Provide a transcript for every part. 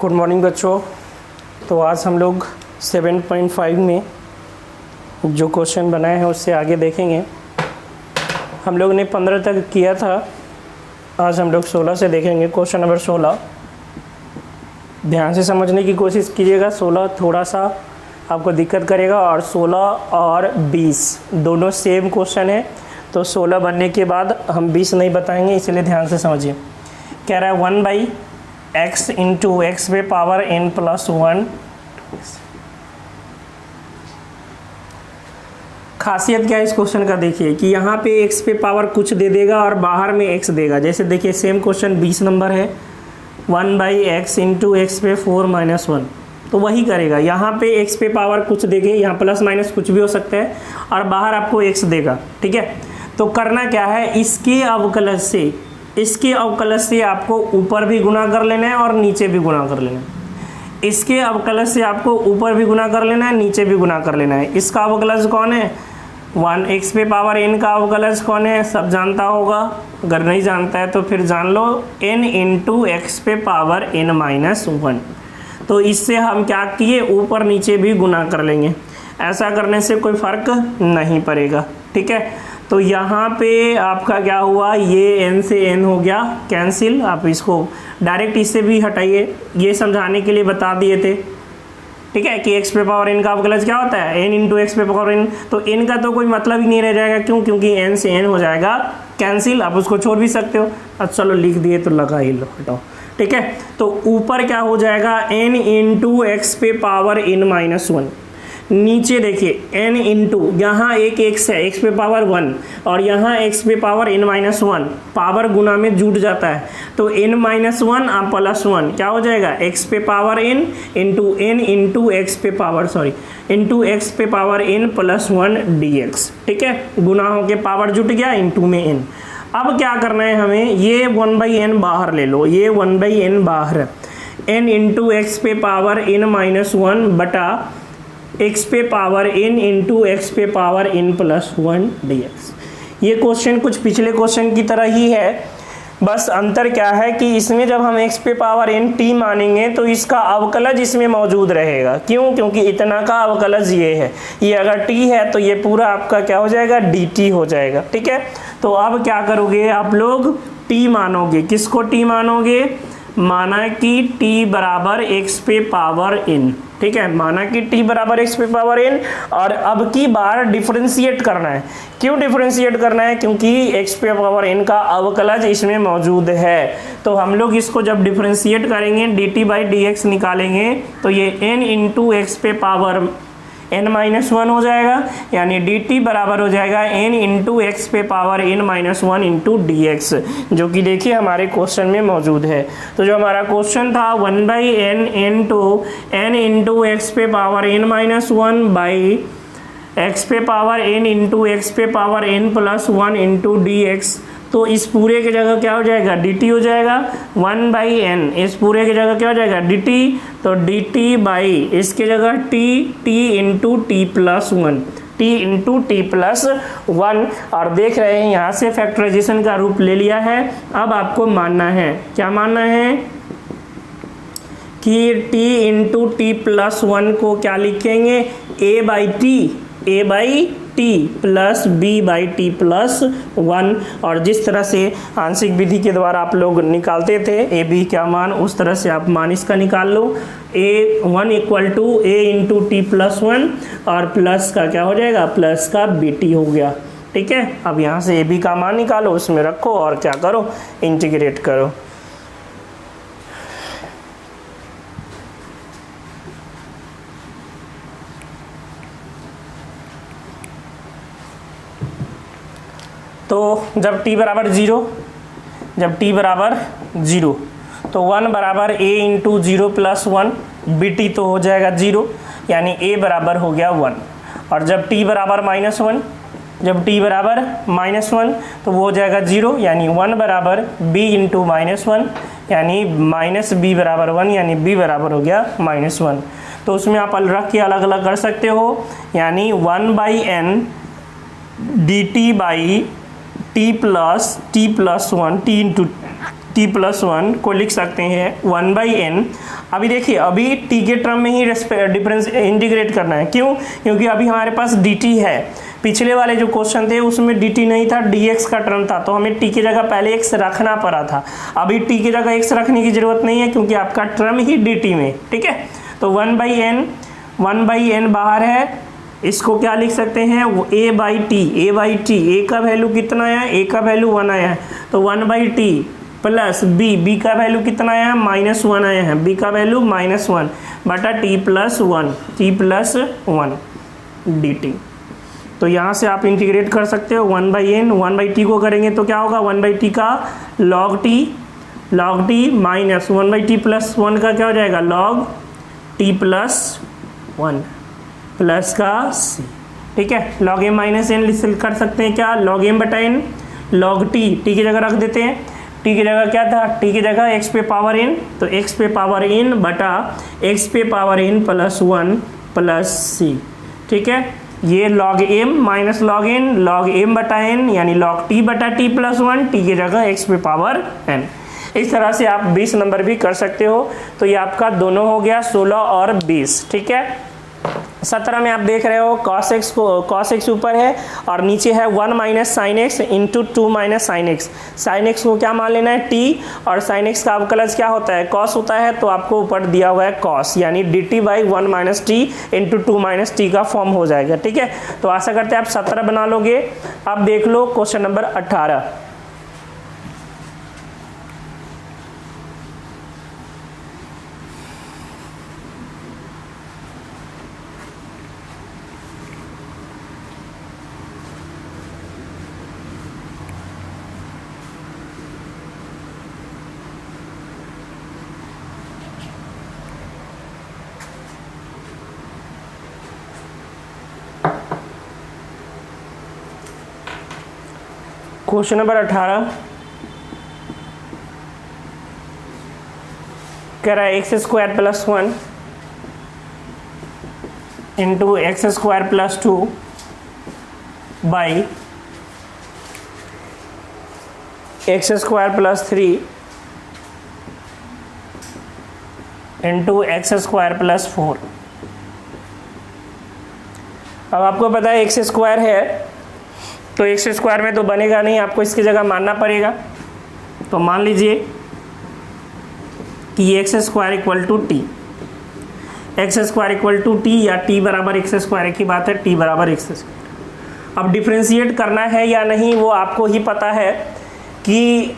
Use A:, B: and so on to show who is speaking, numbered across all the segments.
A: Good morning बच्चों। तो आज हम लोग 7.5 में जो क्वेश्चन बनाए हैं उससे आगे देखेंगे। हम लोग ने 15 तक किया था, आज हम लोग 16 से देखेंगे। क्वेश्चन नंबर 16 ध्यान से समझने की कोशिश कीजिएगा। 16 थोड़ा सा आपको दिक्कत करेगा और 16 और 20 दोनों सेम क्वेश्चन है, तो 16 बनने के बाद हम 20 नहीं बताएंगे, इसलिए ध्यान से समझिए। कह रहा है 1/x इंटू एक्स पे पावर n प्लस 1। खासियत क्या है इस क्वेश्चन का, देखिए कि यहाँ पे x पे पावर कुछ दे देगा और बाहर में x देगा। जैसे देखिए सेम क्वेश्चन 20 नंबर है, 1/x इंटू एक्स पे 4 - 1, तो वही करेगा। यहाँ पे x पे पावर कुछ देंगे, यहाँ प्लस माइनस कुछ भी हो सकता है, और बाहर आपको x देगा। ठीक है, तो करना क्या है, इसके अवकलज से आपको ऊपर भी गुना कर लेना है और नीचे भी गुना कर लेना है। इसके अवकलज से आपको ऊपर भी गुना कर लेना है, नीचे भी गुना कर लेना है। इसका अवकलज कौन है, 1x पे पावर n का अवकलज कौन है, सब जानता होगा। अगर नहीं जानता है तो फिर जान लो, n इंटू एक्स पे पावर n माइनस 1। तो इससे हम क्या किए, ऊपर नीचे भी गुना कर लेंगे। ऐसा करने से कोई फ़र्क नहीं पड़ेगा। ठीक है, तो यहाँ पे आपका क्या हुआ, ये n से n हो गया कैंसिल। आप इसको डायरेक्ट इससे भी हटाइए, ये समझाने के लिए बता दिए थे। ठीक है, कि x पे पावर n का अवकलज क्या होता है, n इंटू एक्स पे पावर n। तो n का तो कोई मतलब ही नहीं रह जाएगा, क्यों, क्योंकि n से n हो जाएगा कैंसिल। आप उसको छोड़ भी सकते हो। अब चलो लिख दिए तो लगा ही लो, हटाओ। ठीक है, तो ऊपर क्या हो जाएगा, n इंटू एक्स पे पावर n माइनस 1। नीचे देखिए n इंटू, यहाँ एक x है, x पे पावर 1, और यहाँ x पे पावर n माइनस 1, पावर गुना में जुट जाता है। तो n माइनस 1 और प्लस 1 क्या हो जाएगा, x पे power n into n into x पे पावर इंटू एक्स पे पावर n प्लस 1 dx। ठीक है, गुना हो के पावर जुट गया, इंटू में n। अब क्या करना है हमें, ये 1/n बाहर ले लो, ये 1/n बाहर, n इंटू एक्स पे पावर n माइनस 1 बटा x पे पावर n इंटू एक्स पे पावर n प्लस 1 dx। ये क्वेश्चन कुछ पिछले क्वेश्चन की तरह ही है, बस अंतर क्या है कि इसमें जब हम x पे पावर n t मानेंगे तो इसका अवकलज इसमें मौजूद रहेगा। क्यों, क्योंकि इतना का अवकलज ये है, ये अगर t है तो ये पूरा आपका क्या हो जाएगा, dt हो जाएगा। ठीक है, तो अब क्या करोगे आप लोग, t मानोगे। किसको t मानोगे, माना कि t बराबर x पे पावर n। ठीक है, माना कि t बराबर x पे पावर n, और अब की बार डिफरेंशिएट करना है। क्यों डिफरेंशिएट करना है, क्योंकि x पे पावर n का अवकलज इसमें मौजूद है। तो हम लोग इसको जब डिफरेंशिएट करेंगे, dt/dx निकालेंगे, तो ये n इंटू एक्स पे पावर n माइनस 1 हो जाएगा, यानी dt बराबर हो जाएगा n इंटू एक्स पे power n minus 1 into dx, जो कि देखिए हमारे क्वेश्चन में मौजूद है। तो जो हमारा क्वेश्चन था 1/n into n into x पे power n minus 1 by x पे पावर n इंटू एक्स पे power n plus 1 into dx। तो इस पूरे की जगह क्या हो जाएगा, dt हो जाएगा 1/n। इस पूरे की जगह क्या हो जाएगा, dt। तो dt बाई इसके जगह t into t plus 1, t into t plus 1। और देख रहे हैं यहाँ से फैक्टराइजेशन का रूप ले लिया है। अब आपको मानना है, क्या मानना है, कि t इंटू टी प्लस 1 को क्या लिखेंगे, a by T plus b by T plus 1। और जिस तरह से आंशिक विधि के द्वारा आप लोग निकालते थे ए बी का मान, उस तरह से आप मान इसका निकाल लो। a1 equal to a into t plus 1, और प्लस का क्या हो जाएगा, प्लस का bt हो गया। ठीक है, अब यहाँ से a b का मान निकालो, उसमें रखो और क्या करो, इंटीग्रेट करो। तो जब t बराबर 0, तो 1 बराबर a इंटू 0 प्लस 1 bt तो हो जाएगा 0, यानी a बराबर हो गया 1। और जब t बराबर -1, तो वो हो जाएगा 0, यानी 1 बराबर b इंटू -1, यानी माइनस b बराबर 1, यानी b बराबर हो गया -1। तो उसमें आप रख के अलग अलग कर सकते हो, यानी 1/n dt by T plus 1 T into t+1 को लिख सकते हैं 1/n। अभी देखिए, अभी t के टर्म में ही डिफरेंस इंटीग्रेट करना है। क्यों? क्योंकि अभी हमारे पास dt है। पिछले वाले जो क्वेश्चन थे उसमें dt नहीं था, dx का टर्म था, तो हमें t की जगह पहले x रखना पड़ा था। अभी t की जगह x रखने की जरूरत नहीं है क्योंकि आपका टर्म ही dt में, ठीक है। तो 1/n बाहर है, इसको क्या लिख सकते हैं, a/t। a का वैल्यू कितना आया, a का वैल्यू 1 आया है, तो 1/t प्लस b का वैल्यू कितना आया है, -1 आया है, b का वैल्यू -1 बटा t+1 dt। तो यहाँ से आप इंटीग्रेट कर सकते हो 1/n, 1/t को करेंगे तो क्या होगा, 1/t का log t minus 1/t plus 1 का क्या हो जाएगा, log t+1 प्लस का c, ठीक है। log m माइनस n कर सकते हैं क्या, log m बटा n, log t की जगह रख देते हैं, t की जगह क्या था, t की जगह x पे पावर n, तो x पे पावर n बटा x पे power n plus 1 plus c, ठीक है। ये log m minus log n, log m बटा n यानी log t बटा t+1, t की जगह x पे पावर n। इस तरह से आप 20 नंबर भी कर सकते हो। तो ये आपका दोनों हो गया 16 और 20, ठीक है। 17 में आप देख रहे हो cos x ऊपर है और नीचे है 1 minus sine x into 2 minus sine x. Sine x को क्या मान लेना है, t, और साइन एक्स का अवकलज क्या होता है, cos होता है, तो आपको ऊपर दिया हुआ है cos, यानी dt/1 minus T into 2 minus T का फॉर्म हो जाएगा, ठीक है। तो आशा करते हैं आप 17 बना लोगे। अब देख लो क्वेश्चन नंबर 18। क्वेश्चन नंबर 18 कह रहा है x² plus 1 into x² plus 2 by x² plus 3 into x² plus 4। अब आपको पता है x² है तो x² में तो बनेगा नहीं, आपको इसकी जगह मानना पड़ेगा। तो मान लीजिए कि x² equal to t, x² equal to t या t बराबर x², एक ही बात है, t बराबर x²। अब डिफ्रेंशिएट करना है या नहीं वो आपको ही पता है कि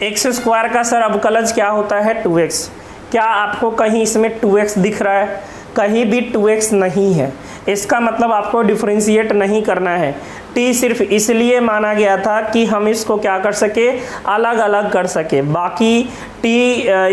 A: x² का सर अवकलज क्या होता है, 2x। क्या आपको कहीं इसमें 2x दिख रहा है, कहीं भी 2x नहीं है, इसका मतलब आपको डिफ्रेंशिएट नहीं करना है। t सिर्फ इसलिए माना गया था कि हम इसको क्या कर सके, अलग अलग कर सके, बाकी t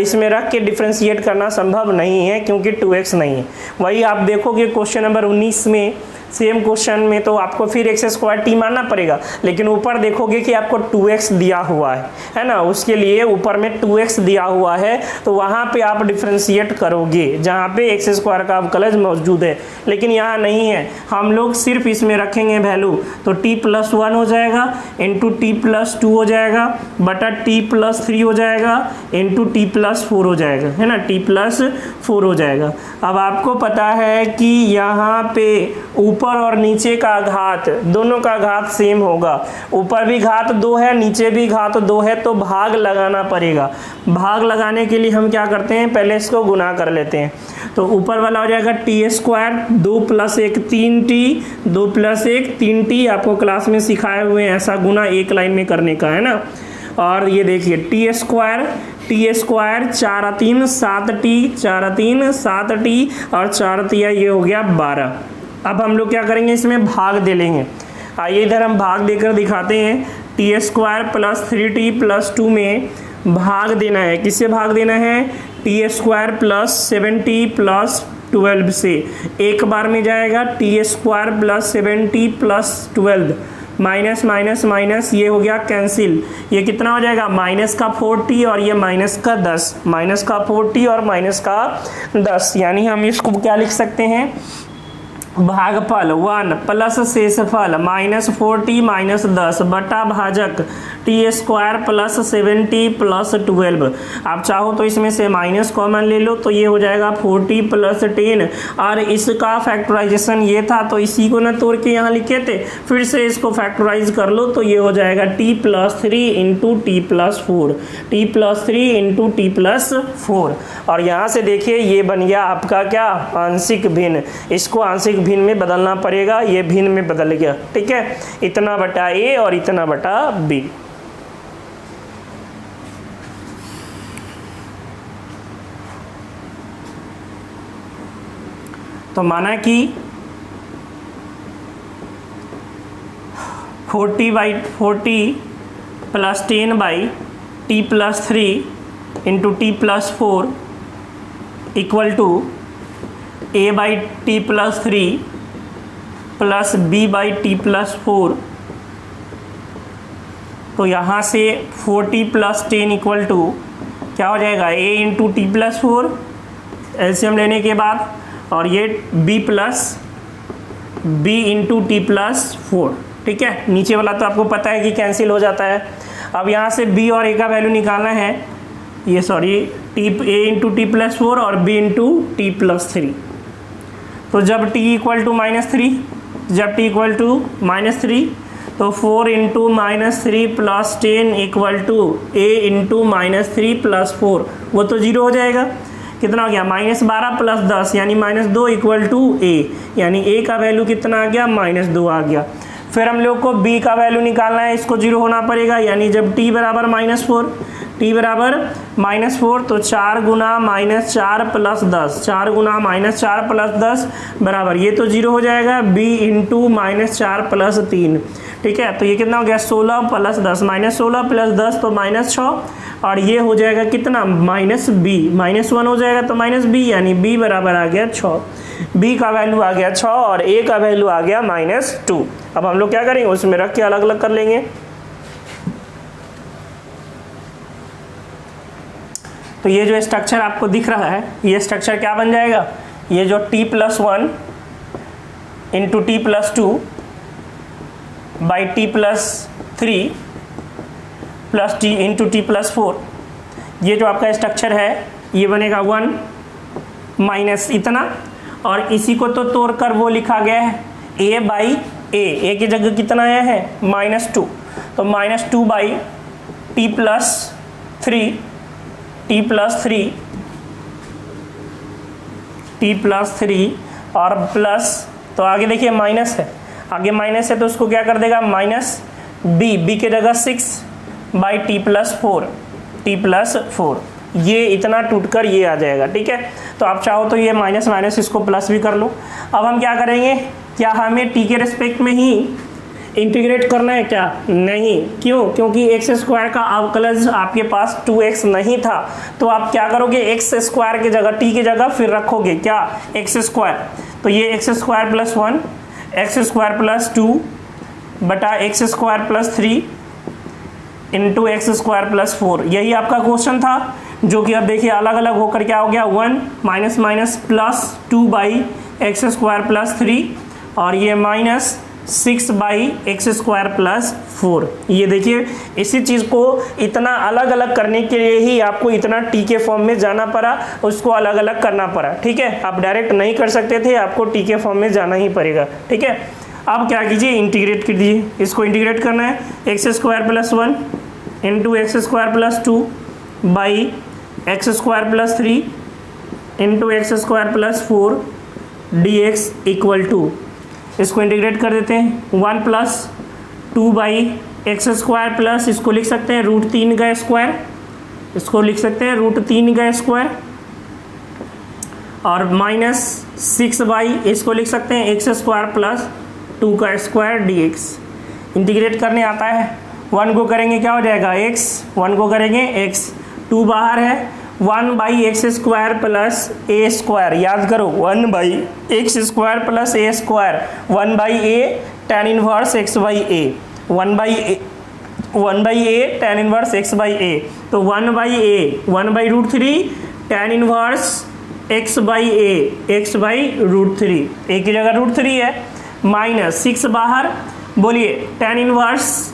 A: इसमें रख के डिफ्रेंशिएट करना संभव नहीं है क्योंकि 2x नहीं है। वही आप देखोगे क्वेश्चन नंबर 19 में, सेम क्वेश्चन में तो आपको फिर x² t मानना पड़ेगा, लेकिन ऊपर देखोगे कि आपको 2x दिया हुआ है ना, उसके लिए ऊपर में 2x दिया हुआ है, तो वहाँ पे आप डिफ्रेंशिएट करोगे जहाँ पे x² का अवकलज मौजूद है, लेकिन यहाँ नहीं है। हम लोग सिर्फ इसमें रखेंगे वैल्यू, तो t+1 हो जाएगा इंटू t+2 हो जाएगा बटा t+3 हो जाएगा इंटू t+4 हो जाएगा, है ना, t+4 हो जाएगा। अब आपको पता है कि यहाँ पे ऊपर और नीचे का घात, दोनों का घात सेम होगा। ऊपर भी घात 2 है, नीचे भी घात 2 है, तो भाग लगाना पड़ेगा। भाग लगाने के लिए हम क्या करते हैं, पहले इसको गुना कर लेते हैं। तो ऊपर वाला हो जाएगा t², 2 + 1 3t, 2 + 1 3t, आपको क्लास में सिखाए हुए हैं ऐसा गुना एक लाइन में करने का, है ना। और ये देखिए t² 4 3 7t, 4 3 7t और 4 तिया ये हो गया 12। अब हम लोग क्या करेंगे, इसमें भाग दे लेंगे। आइए इधर हम भाग देकर दिखाते हैं। t² प्लस 3t प्लस 2 में भाग देना है, किससे भाग देना है, t² प्लस 7t प्लस 12 से। एक बार में जाएगा t² plus 7t plus 12, minus minus minus ये हो गया कैंसिल, ये कितना हो जाएगा, माइनस का 4t और ये माइनस का 10, माइनस का 4t और माइनस का 10, यानी हम इसको क्या लिख सकते हैं, भागफल 1 प्लस शेषफल -40 -10 बटा भाजक टी स्क्वायर प्लस 70 प्लस 12। आप चाहो तो इसमें से माइनस कॉमन ले लो तो ये हो जाएगा 40 प्लस 10 और इसका फैक्टराइजेशन ये था तो इसी को ना तोड़ के यहाँ लिखे थे, फिर से इसको फैक्टराइज कर लो तो ये हो जाएगा t+3 into t+4, t+3 into t+4। और यहाँ से देखिए ये बन गया आपका क्या, आंशिक भिन्न। इसको आंशिक भिन्न में बदलना पड़ेगा, ये भिन्न में बदल गया। ठीक है, इतना बटा a और इतना बटा b। तो माना कि 40/40 plus 10/t+3 into t+4 equal to a/t+3 plus b/t+4। तो यहाँ से 40 प्लस 10 इक्वल टू क्या हो जाएगा, a इंटू t+4 एलसीएम लेने के बाद, और ये b इंटू t+4। ठीक है, नीचे वाला तो आपको पता है कि कैंसिल हो जाता है। अब यहाँ से b और a का वैल्यू निकालना है, ये सॉरी a इंटू t+4 और b इंटू t+3। तो जब t इक्वल टू -3, जब t इक्वल टू -3 तो 4 into -3 plus 10 equal to a into -3 plus 4, वो तो 0 हो जाएगा। कितना हो गया, -12 प्लस 10 यानी -2 इक्वल टू a, यानी a का वैल्यू कितना आ गया, -2 आ गया। फिर हम लोग को b का वैल्यू निकालना है, इसको 0 होना पड़ेगा, यानी जब t बराबर -4, t बराबर -4 तो 4 गुना -4 प्लस 10, 4 गुना -4 प्लस 10 बराबर, ये तो 0 हो जाएगा, b इंटू -4 प्लस 3। ठीक है, तो ये कितना हो गया, 16 प्लस 10, -16 प्लस 10 तो -6, और ये हो जाएगा कितना, -b, -1 हो जाएगा तो -b, यानी b बराबर आ गया 6। b का वैल्यू आ गया 6 और a का वैल्यू आ गया -2। अब हम लोग क्या करेंगे, उसमें रख के अलग अलग कर लेंगे। तो ये जो स्ट्रक्चर आपको दिख रहा है, ये स्ट्रक्चर क्या बन जाएगा, ये जो t+1 into t+2 by t+3 plus t into t+4, ये जो आपका स्ट्रक्चर है ये बनेगा 1 माइनस इतना, और इसी को तो तोड़कर वो लिखा गया है a की जगह कितना आया है, -2, तो -2 बाई t+3 और प्लस, तो आगे देखिए माइनस है, आगे माइनस है तो उसको क्या कर देगा, -b के जगह 6 बाई t+4, ये इतना टूटकर ये आ जाएगा। ठीक है, तो आप चाहो तो ये माइनस माइनस इसको प्लस भी कर लो। अब हम क्या करेंगे, क्या हमें t के रिस्पेक्ट में ही इंटीग्रेट करना है क्या, नहीं, क्यों, क्योंकि x स्क्वायर का अवकलज आपके पास 2x नहीं था, तो आप क्या करोगे, x स्क्वायर की जगह t की जगह फिर रखोगे क्या, x स्क्वायर, तो ये x square plus 1, x square plus 2 बटा x square plus 3 into x square plus 4, यही आपका क्वेश्चन था, जो कि अब देखिए अलग अलग होकर क्या हो गया, 1 minus minus plus 2 by x square plus 3 और ये -6 बाई एक्स स्क्वायर प्लस 4। ये देखिए इसी चीज़ को इतना अलग अलग करने के लिए ही आपको इतना टी के फॉर्म में जाना पड़ा, उसको अलग अलग करना पड़ा। ठीक है, आप डायरेक्ट नहीं कर सकते थे, आपको टी के फॉर्म में जाना ही पड़ेगा। ठीक है, अब क्या कीजिए, इंटीग्रेट कर दीजिए, इसको इंटीग्रेट करना है, x square plus 1 into x square plus 2 by x square plus 3 into x square plus 4 dx equal to, इसको इंटीग्रेट कर देते हैं, 1 plus 2 by x square plus, इसको लिख सकते हैं √3 का स्क्वायर, इसको लिख सकते हैं √3 का स्क्वायर, और -6 बाई इसको लिख सकते हैं एक्स स्क्वायर प्लस 2 का स्क्वायर dx। इंटीग्रेट करने आता है, 1 को करेंगे क्या हो जाएगा x, 1 को करेंगे x, 2 बाहर है, 1 by x square plus a square, याद करो 1 by x square plus a square, 1 by a tan inverse x by a, 1 by a tan inverse x by a, तो 1 by √3 tan inverse x by √3, a की जगह √3 है, minus 6 बाहर, बोलिए tan inverse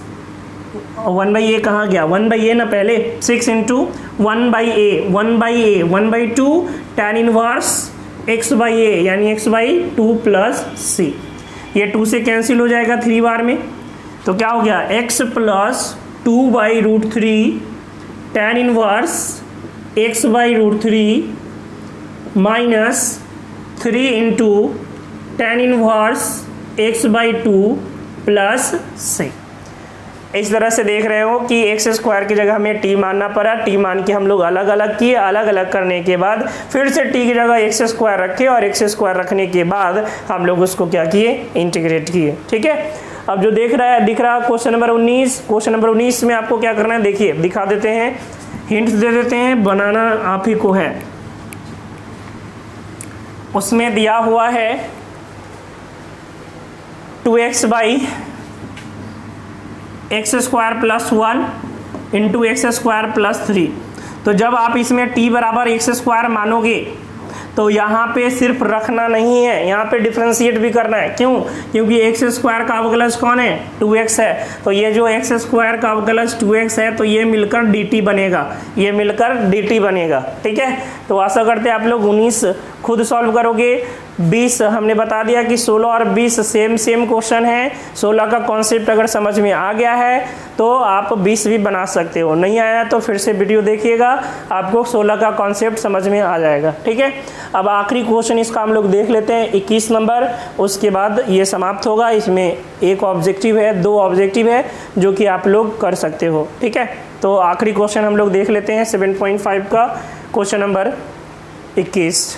A: 1/a कहाँ गया, 1/a ना पहले, 6 इंटू 1/2 tan इनवर्स x/a यानी x/2 प्लस c, ये 2 से कैंसिल हो जाएगा 3 बार में, तो क्या हो गया x plus 2/√3 tan inverse x/√3 minus 3 into tan inverse x/2 plus c। इस तरह से देख रहे हो कि एक्स स्क्वायर की जगह हमें टी मानना पड़ा, टी मान के हम लोग अलग अलग किए, अलग अलग करने के बाद फिर से टी की जगह एक्स स्क्वायर रखे और एक्स स्क्वायर रखने के बाद हम लोग उसको क्या किए, इंटीग्रेट किए। ठीक है, अब जो दिख रहा क्वेश्चन नंबर 19, क्वेश्चन नंबर 19 में आपको क्या करना है, देखिए दिखा देते हैं, हिंट दे देते हैं, बनाना आप ही को है। उसमें दिया हुआ है 2x by x square plus 1 into x square plus 3। तो जब आप इसमें t बराबर एक्स स्क्वायर मानोगे तो यहाँ पे सिर्फ रखना नहीं है, यहाँ पे डिफ्रेंशिएट भी करना है। क्यों? क्योंकि एक्स स्क्वायर का अवकलज कौन है, 2x है, तो ये जो एक्स स्क्वायर का अवकलज 2x है तो ये मिलकर dt बनेगा, ये मिलकर dt बनेगा। ठीक है, तो आशा करते हैं आप लोग 19 खुद सॉल्व करोगे। 20 हमने बता दिया कि 16 और 20 सेम क्वेश्चन है। 16 का कॉन्सेप्ट अगर समझ में आ गया है तो आप 20 भी बना सकते हो, नहीं आया तो फिर से वीडियो देखिएगा, आपको 16 का कॉन्सेप्ट समझ में आ जाएगा। ठीक है, अब आखिरी क्वेश्चन इसका हम लोग देख लेते हैं, 21 नंबर, उसके बाद ये समाप्त होगा। इसमें एक ऑब्जेक्टिव है, 2 ऑब्जेक्टिव है जो कि आप लोग कर सकते हो। ठीक है, तो आखिरी क्वेश्चन हम लोग देख लेते हैं 7.5 का क्वेश्चन नंबर 21।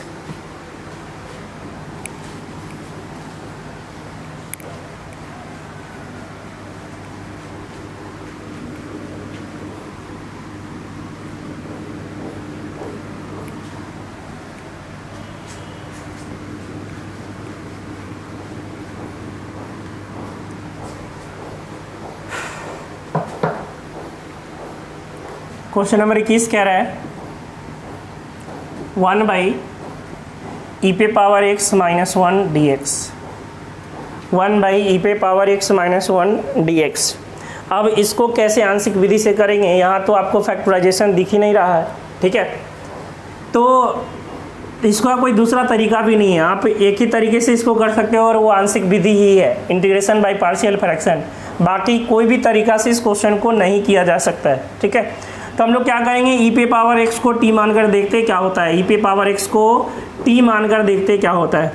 A: क्वेश्चन नंबर 21 कह रहा है 1/e पे power x minus 1 dx, 1/e पे पावर x माइनस 1 dx। अब इसको कैसे आंशिक विधि से करेंगे, यहाँ तो आपको फैक्टराइजेशन दिख ही नहीं रहा है। ठीक है, तो इसका कोई दूसरा तरीका भी नहीं है, आप एक ही तरीके से इसको कर सकते हो और वो आंशिक विधि ही है, इंटीग्रेशन बाय पार्शियल फ्रैक्शन। बाकी कोई भी तरीका से इस क्वेश्चन को नहीं किया जा सकता है। ठीक है, तो हम लोग क्या करेंगे, ई पे पावर एक्स को टी मानकर देखते क्या होता है, ई पे पावर एक्स को टी मानकर देखते क्या होता है।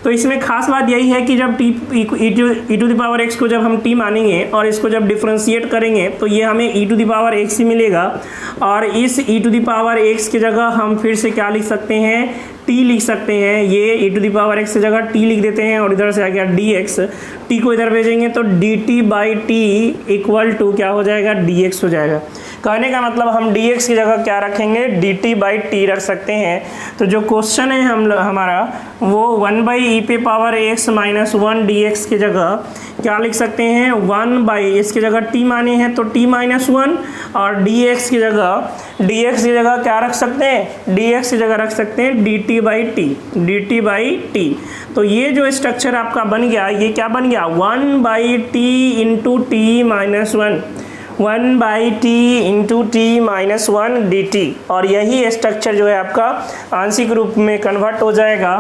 A: तो इसमें खास बात यही है कि जब T E to the power X को जब हम टी मानेंगे और इसको जब डिफ्रेंशिएट करेंगे तो ये हमें ई टू द पावर एक्स ही मिलेगा, और इस ई टू द पावर एक्स की जगह हम फिर से क्या लिख सकते हैं, टी लिख सकते हैं। ये ई टू द पावर एक्स की जगह टी लिख देते हैं और इधर से आ गया डी एक्स, टी को इधर भेजेंगे तो D T by T equal to क्या हो जाएगा, डी एक्स हो जाएगा। कहने का मतलब हम dx की जगह क्या रखेंगे, dt बाई टी रख सकते हैं। तो जो क्वेश्चन है हमारा वो 1/e पे पावर x माइनस 1 dx की जगह क्या लिख सकते हैं, 1/ इसकी जगह t माने हैं तो t माइनस 1, और dx की जगह क्या रख सकते हैं, dx की जगह रख सकते हैं dt बाई टी। तो ये जो स्ट्रक्चर आपका बन गया, ये क्या बन गया, 1/t into T minus 1, 1/t into T minus 1 dt। और यही स्ट्रक्चर जो है आपका आंशिक रूप में कन्वर्ट हो जाएगा।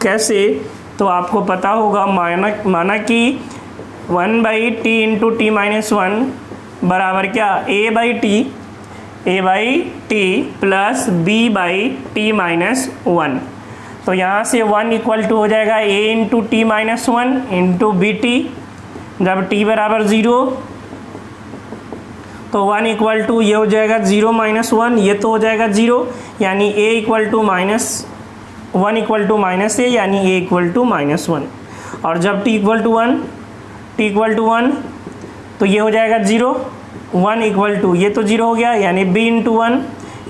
A: कैसे, तो आपको पता होगा, माना कि 1/t इंटू टी माइनस 1 बराबर क्या, a by T plus b/t minus 1। तो यहाँ से 1 इक्वल टू हो जाएगा a into T minus 1 into B T. जब t बराबर 0 तो 1 इक्वल टू ये हो जाएगा 0 माइनस 1, ये तो हो जाएगा 0, यानी a equal to minus 1 equal to minus a, यानी a इक्वल टू माइनस 1। और जब t इक्वल टू 1 तो ये हो जाएगा 0, 1 इक्वल टू ये तो 0 हो गया, यानी b इंटू 1,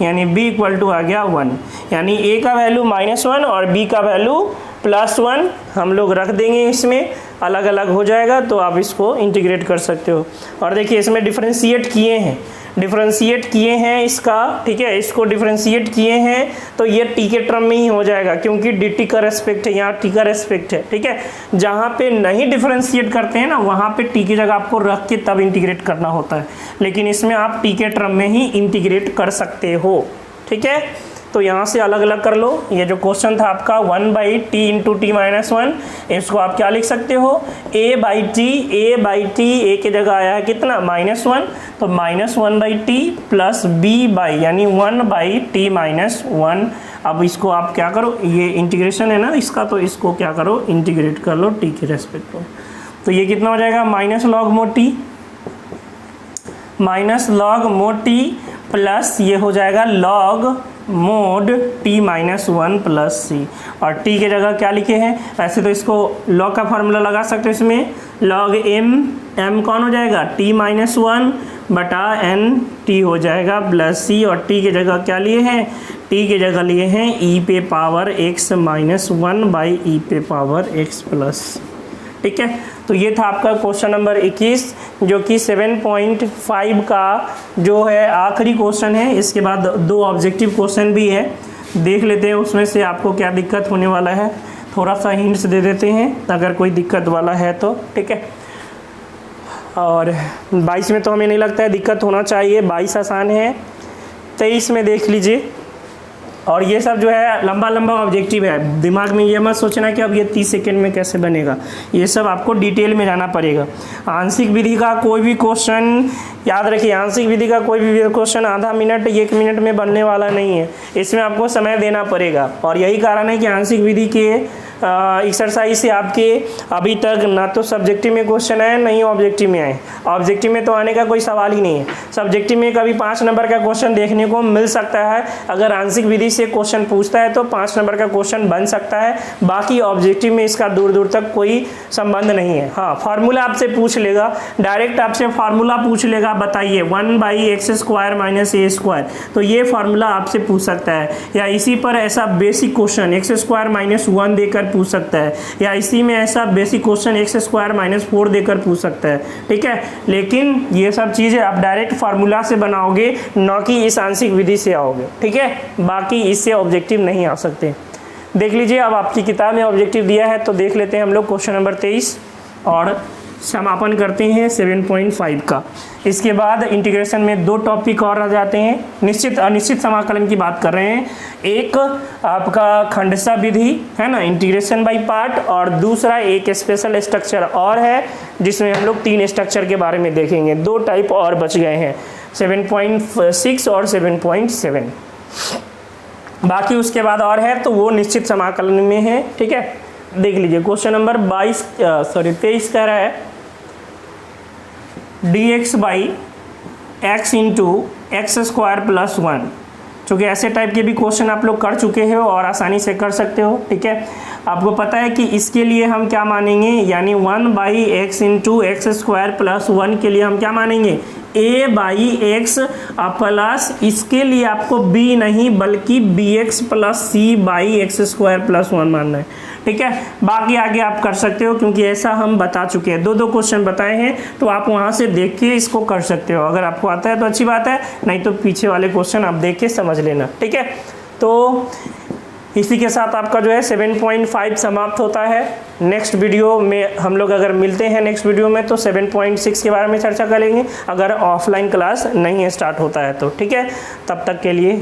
A: यानी b इक्वल टू आ गया 1, यानी a का वैल्यू -1 और b का वैल्यू +1 हम लोग रख देंगे, इसमें अलग अलग हो जाएगा तो आप इसको इंटीग्रेट कर सकते हो। और देखिए इसमें डिफरेंशिएट किए हैं, डिफरेंशिएट किए हैं इसका, ठीक है, इसको डिफरेंशिएट किए हैं तो ये टी के टर्म में ही हो जाएगा, क्योंकि डी टी का रेस्पेक्ट है, यहाँ टी का रेस्पेक्ट है, ठीक है। जहाँ पे नहीं डिफरेंशिएट करते हैं ना, वहाँ पे टी की जगह आपको रख के तब इंटीग्रेट करना होता है, लेकिन इसमें आप टी के टर्म में ही इंटीग्रेट कर सकते हो, ठीक है। तो यहाँ से अलग अलग कर लो। ये जो क्वेश्चन था आपका 1/t इंटू टी माइनस 1, इसको आप क्या लिख सकते हो, a/t, a की जगह आया है कितना, -1, तो -1/t प्लस b यानी 1/t माइनस 1। अब इसको आप क्या करो, ये इंटीग्रेशन है ना इसका, तो इसको क्या करो, इंटीग्रेट कर लो t के रेस्पेक्ट में। तो ये कितना हो जाएगा, -log mod t प्लस ये हो जाएगा log mod t minus 1 plus c, और t के जगह क्या लिखे हैं, वैसे तो इसको log का फार्मूला लगा सकते हो, इसमें log m कौन हो जाएगा, t माइनस 1 बटा n t हो जाएगा प्लस c, और t के जगह क्या लिए हैं, t के जगह लिए हैं e पे power x minus 1 by e पे पावर x प्लस, ठीक है। तो ये था आपका क्वेश्चन नंबर 21, जो कि 7.5 का जो है आखिरी क्वेश्चन है। इसके बाद 2 ऑब्जेक्टिव क्वेश्चन भी है, देख लेते हैं उसमें से आपको क्या दिक्कत होने वाला है, थोड़ा सा हिंट्स दे देते हैं अगर कोई दिक्कत वाला है तो, ठीक है। और 22 में तो हमें नहीं लगता है दिक्कत होना चाहिए, 22 आसान है। 23 में देख लीजिए, और ये सब जो है लंबा लंबा ऑब्जेक्टिव है, दिमाग में ये मत सोचना कि अब ये 30 सेकेंड में कैसे बनेगा, ये सब आपको डिटेल में जाना पड़ेगा। आंशिक विधि का कोई भी क्वेश्चन याद रखिए, आंशिक विधि का कोई भी क्वेश्चन आधा मिनट 1 मिनट में बनने वाला नहीं है, इसमें आपको समय देना पड़ेगा। और यही कारण है कि आंशिक विधि के एक्सरसाइज से आपके अभी तक ना तो सब्जेक्टिव में क्वेश्चन आए, ना ही ऑब्जेक्टिव में आए। ऑब्जेक्टिव में तो आने का कोई सवाल ही नहीं है, सब्जेक्टिव में कभी 5 नंबर का क्वेश्चन देखने को मिल सकता है, अगर आंशिक विधि से क्वेश्चन पूछता है तो 5 नंबर का क्वेश्चन बन सकता है, बाकी ऑब्जेक्टिव में इसका दूर दूर तक कोई संबंध नहीं है। हाँ, फार्मूला आपसे पूछ लेगा, डायरेक्ट आपसे फार्मूला पूछ लेगा, बताइए 1/x² माइनस a², तो ये फार्मूला आपसे पूछ सकता है, या इसी पर ऐसा बेसिक क्वेश्चन x² माइनस 1 देकर पूछ सकता है, या इसी में ऐसा बेसिक क्वेश्चन x² माइनस 4 देकर पूछ सकता है, ठीक है। लेकिन ये सब चीज़ें आप डायरेक्ट फार्मूला से बनाओगे, न कि इस आंशिक विधि से आओगे, ठीक है। बाकी इससे ऑब्जेक्टिव नहीं आ सकते। देख लीजिए, अब आपकी किताब में ऑब्जेक्टिव दिया है, तो देख लेते हैं हम लोग क्वेश्चन नंबर 23 और समापन करते हैं 7.5 का। इसके बाद इंटीग्रेशन में 2 टॉपिक और आ जाते हैं, निश्चित अनिश्चित समाकलन की बात कर रहे हैं। एक आपका खंडशः विधि है ना, इंटीग्रेशन बाय पार्ट, और दूसरा एक स्पेशल स्ट्रक्चर और है जिसमें हम लोग 3 स्ट्रक्चर के बारे में देखेंगे। 2 टाइप और बच गए हैं, 7.6 और 7.7। बाकी उसके बाद और है तो वो निश्चित समाकलन में है, ठीक है। देख लीजिए क्वेश्चन नंबर 23 कह रहा है dx by x into x² plus 1। चूँकि ऐसे टाइप के भी क्वेश्चन आप लोग कर चुके हो और आसानी से कर सकते हो, ठीक है। आपको पता है कि इसके लिए हम क्या मानेंगे, यानी 1/x इंटू x² प्लस 1 के लिए हम क्या मानेंगे, a/x प्लस, इसके लिए आपको b नहीं बल्कि bx प्लस c/x² प्लस 1 मानना है, ठीक है। बाकी आगे आप कर सकते हो, क्योंकि ऐसा हम बता चुके हैं, 2 क्वेश्चन बताए हैं, तो आप वहाँ से देख के इसको कर सकते हो। अगर आपको आता है तो अच्छी बात है, नहीं तो पीछे वाले क्वेश्चन आप देख के समझ लेना, ठीक है। तो इसी के साथ आपका जो है 7.5 समाप्त होता है। नेक्स्ट वीडियो में हम लोग अगर मिलते हैं नेक्स्ट वीडियो में तो 7.6 के बारे में चर्चा करेंगे, अगर ऑफलाइन क्लास नहीं स्टार्ट होता है तो, ठीक है। तब तक के लिए